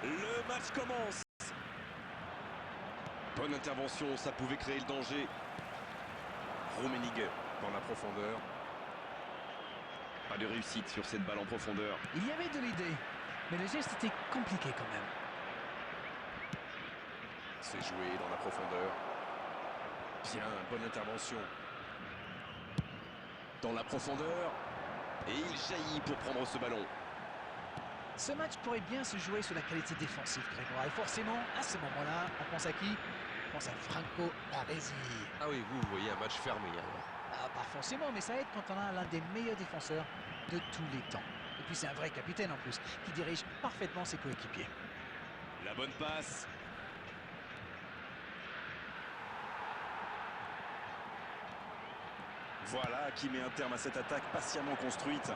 Le match commence. Bonne intervention, ça pouvait créer le danger. Rummenigge dans la profondeur. Pas de réussite sur cette balle en profondeur. Il y avait de l'idée, mais le geste était compliqué quand même. C'est joué dans la profondeur. Bien, bonne intervention. Dans la profondeur. Et il jaillit pour prendre ce ballon. Ce match pourrait bien se jouer sur la qualité défensive, Grégoire. Et forcément, à ce moment-là, on pense à qui? On pense à Franco Baresi. Ah oui, vous voyez un match fermé alors. Ah, pas forcément, mais ça aide quand on a l'un des meilleurs défenseurs de tous les temps. Et puis c'est un vrai capitaine en plus, qui dirige parfaitement ses coéquipiers. La bonne passe. Voilà qui met un terme à cette attaque patiemment construite.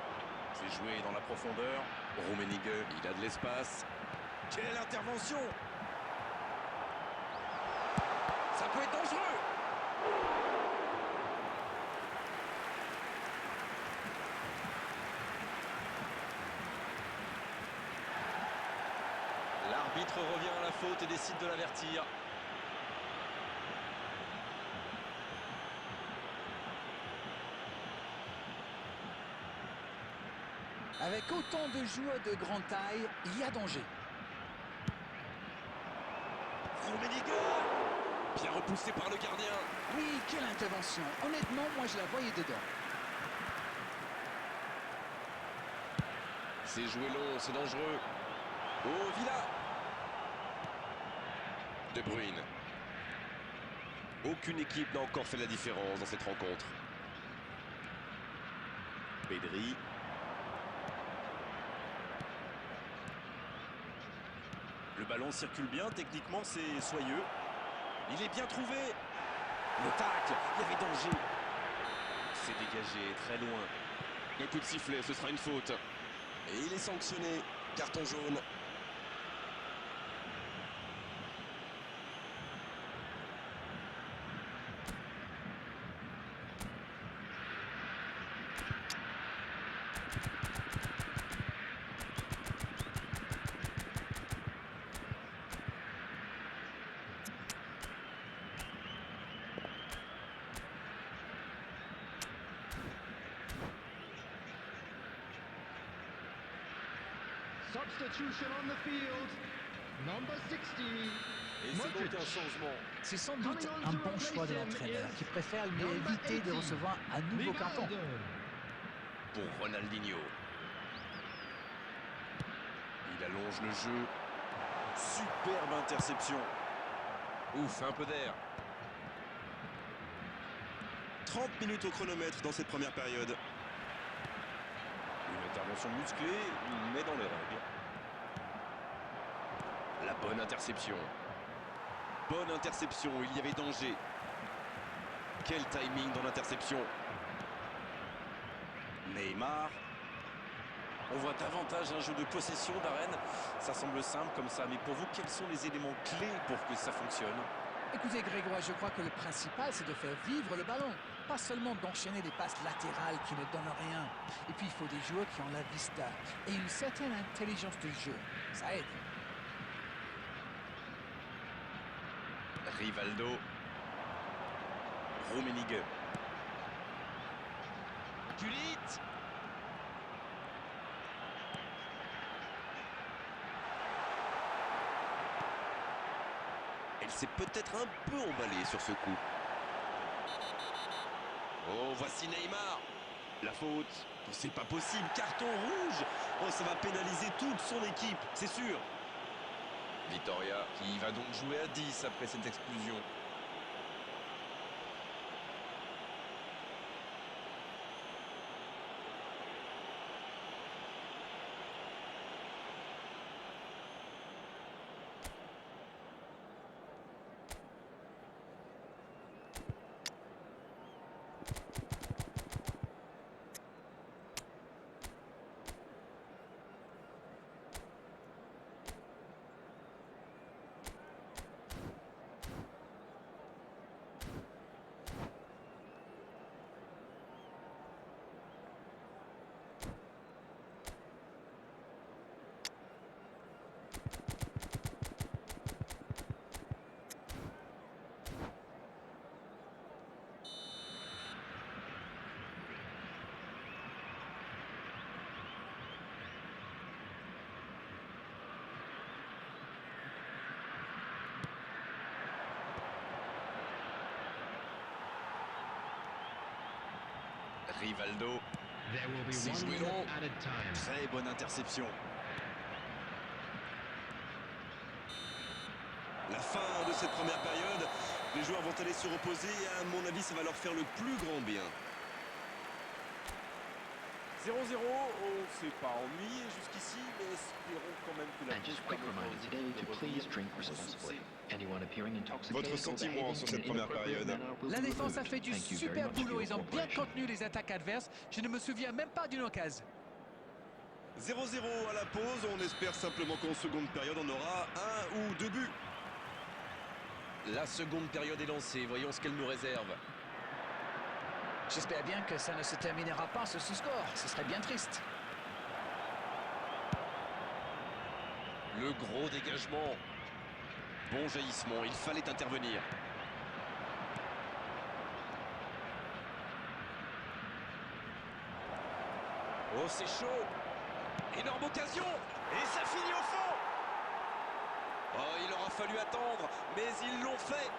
C'est joué dans la profondeur. Rummenigge, il a de l'espace. Quelle intervention! Ça peut être dangereux! L'arbitre revient à la faute et décide de l'avertir. Avec autant de joueurs de grande taille, il y a danger. Rummenigge! Bien repoussé par le gardien. Oui, quelle intervention. Honnêtement, moi je la voyais dedans. C'est joué long, c'est dangereux. Oh, Villa! De Bruyne. Aucune équipe n'a encore fait la différence dans cette rencontre. Pedri. Le ballon circule bien, techniquement c'est soyeux. Il est bien trouvé. Le tacle, il y avait danger. C'est dégagé, très loin. Le coup de sifflet, ce sera une faute. Et il est sanctionné. Carton jaune. Substitution on the field. Number 60. Et c'est donc un changement. C'est sans doute un bon choix de l'entraîneur qui préfère lui éviter de recevoir un nouveau carton. Pour Ronaldinho. Il allonge le jeu. Superbe interception. Ouf, un peu d'air. 30 minutes au chronomètre dans cette première période. Une intervention musclée, mais dans les règles. La bonne interception. Bonne interception, il y avait danger. Quel timing dans l'interception. Neymar. On voit davantage un jeu de possession d'Arène. Ça semble simple comme ça, mais pour vous, quels sont les éléments clés pour que ça fonctionne? Écoutez Grégoire, je crois que le principal c'est de faire vivre le ballon. Pas seulement d'enchaîner des passes latérales qui ne donnent rien. Et puis il faut des joueurs qui ont la vista et une certaine intelligence de jeu. Ça aide. Rivaldo. Rummenigge. Gullit. Elle s'est peut-être un peu emballée sur ce coup. Oh, voici Neymar. La faute. Oh, c'est pas possible. Carton rouge. Oh, ça va pénaliser toute son équipe, c'est sûr. Vitoria qui va donc jouer à 10 après cette expulsion. Rivaldo. There will be C'est one joué minute long. added time. Très bonne interception. La fin de cette première période. Les joueurs vont aller se reposer et à mon avis, ça va leur faire le plus grand bien. 0-0, on s'est pas ennuyé jusqu'ici, mais espérons quand même que la And just quick reminder today to please drink responsibly. Anyone appearing intoxicated Votre or sentiment behaving sur in cette an première inappropriate période? manner will La be défense a removed. fait du Thank you very super much for boulot. your Ils ont bien cooperation. contenu les attaques adverses. Je ne me souviens même pas d'une occasion. 0-0 à la pause, on espère simplement qu'en seconde période, on aura un ou deux buts. La seconde période est lancée, voyons ce qu'elle nous réserve. J'espère bien que ça ne se terminera pas sur ce score. Ce serait bien triste. Le gros dégagement. Bon jaillissement, il fallait intervenir. Oh, c'est chaud. Énorme occasion. Et ça finit au fond. Oh, il aura fallu attendre, mais ils l'ont fait.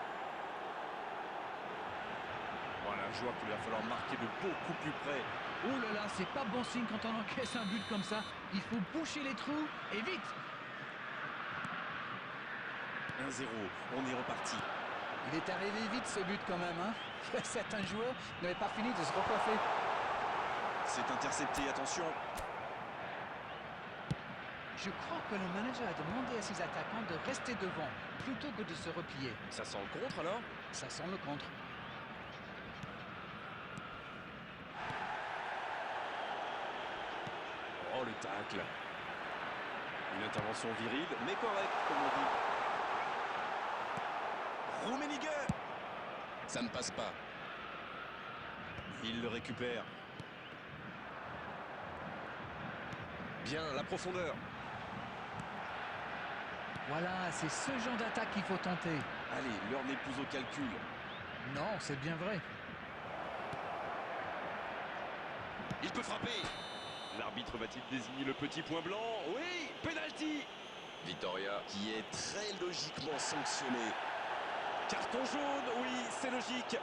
Voilà, je vois qu'il va falloir marquer de beaucoup plus près. Oh là là, c'est pas bon signe quand on encaisse un but comme ça. Il faut boucher les trous et vite. 1-0, on est reparti. Il est arrivé vite ce but quand même, hein. Certains joueurs n'avaient pas fini de se recoiffer. C'est intercepté, attention. Je crois que le manager a demandé à ses attaquants de rester devant plutôt que de se replier. Ça sent le contre alors? Ça sent le contre. Oh, le tacle. Une intervention virile, mais correcte, comme on dit. Rummenigge. Ça ne passe pas. Il le récupère. Bien, la profondeur. Voilà, c'est ce genre d'attaque qu'il faut tenter. Allez, l'heure n'est plus au calcul. Non, c'est bien vrai. Il peut frapper. L'arbitre va-t-il désigner le petit point blanc? Oui, penalty. Vitoria. Qui est très logiquement sanctionné. Carton jaune, oui, c'est logique.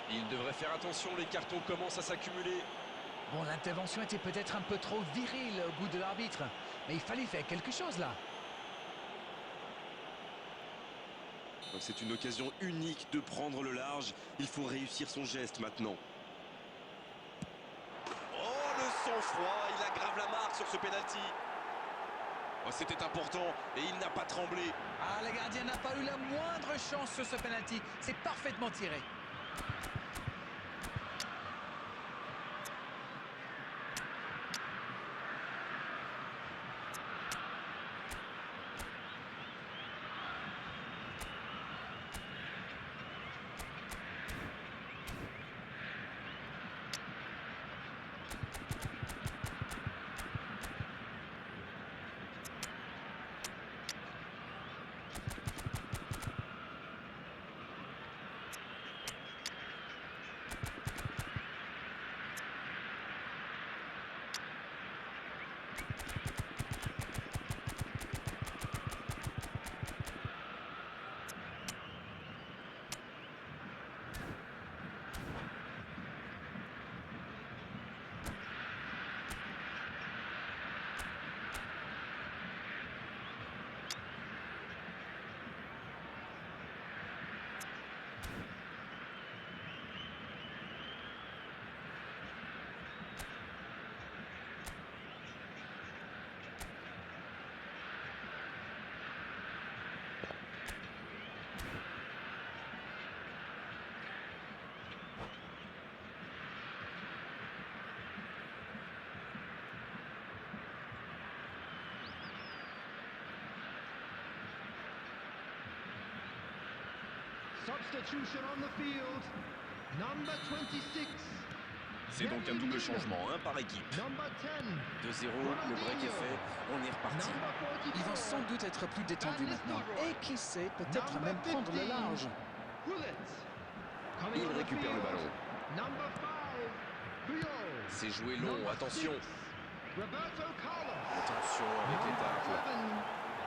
Il devrait faire attention, les cartons commencent à s'accumuler. Bon, l'intervention était peut-être un peu trop virile au goût de l'arbitre. Mais il fallait faire quelque chose là. C'est une occasion unique de prendre le large. Il faut réussir son geste maintenant. Oh, le sang-froid, il aggrave la marque sur ce penalty. Oh, c'était important et il n'a pas tremblé. Ah, le gardien n'a pas eu la moindre chance sur ce penalty. C'est parfaitement tiré. Substitution on the field. Number 26. C'est donc un double changement, un par équipe. Number 10. 2-0, le break est fait, on est reparti. Number 44. Ils vont sans doute être plus détendus maintenant. Et qui sait, peut-être même prendre le large. Il récupère le ballon. Number 5. Puyol. C'est joué long, Number attention. 6. Roberto Carlos. Attention avec les tacles.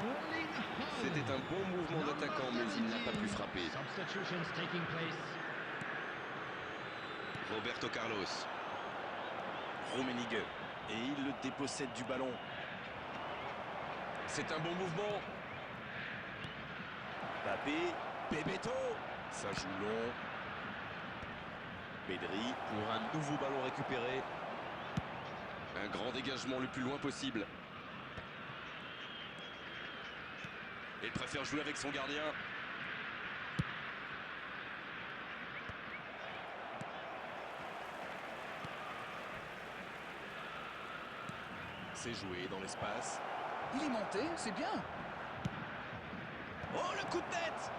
Erling Haaland. C'était un bon mouvement d'attaquant, mais il n'a pas pu frapper. Substitutions taking place. Roberto Carlos. Rummenigge. Et il le dépossède du ballon. C'est un bon mouvement. Mbappé. Bebeto. Ça joue long. Pedri pour un nouveau ballon récupéré. Un grand dégagement le plus loin possible. Il préfère jouer avec son gardien. C'est joué dans l'espace. Il est monté, c'est bien. Oh, le coup de tête!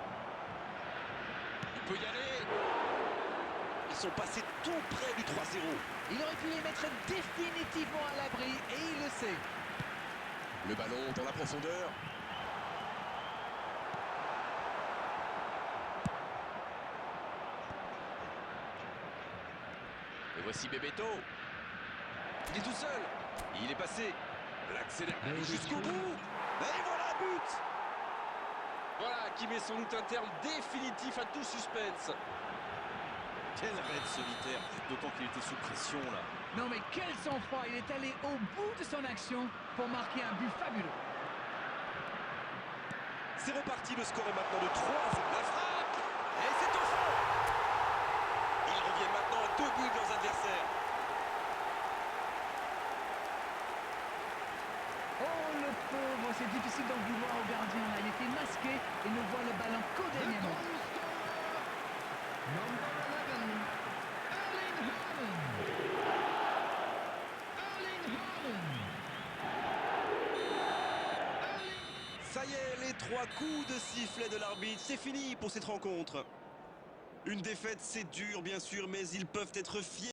Il peut y aller. Ils sont passés tout près du 3-0. Il aurait pu les mettre définitivement à l'abri et il le sait. Le ballon dans la profondeur. Et voici Bebeto. Il est tout seul. Il est passé. L'accélère jusqu'au bout. Et voilà, but! Voilà qui met sans doute un terme définitif à tout suspense. Quel raid solitaire, d'autant qu'il était sous pression là. Non mais quel sang-froid, il est allé au bout de son action pour marquer un but fabuleux. C'est reparti, le score est maintenant de 3. La frappe! Et c'est au fond! Ils reviennent maintenant à 2 buts de leurs adversaires. Oh le pauvre, c'est difficile d'en vouloir au gardien là. Il était masqué et ne voit le ballon qu'au The dernier goal moment. scorer, number 11, Erling Haaland. Erling Haaland. Ça y est, les 3 coups de sifflet de l'arbitre, c'est fini pour cette rencontre. Une défaite, c'est dur bien sûr, mais ils peuvent être fiers.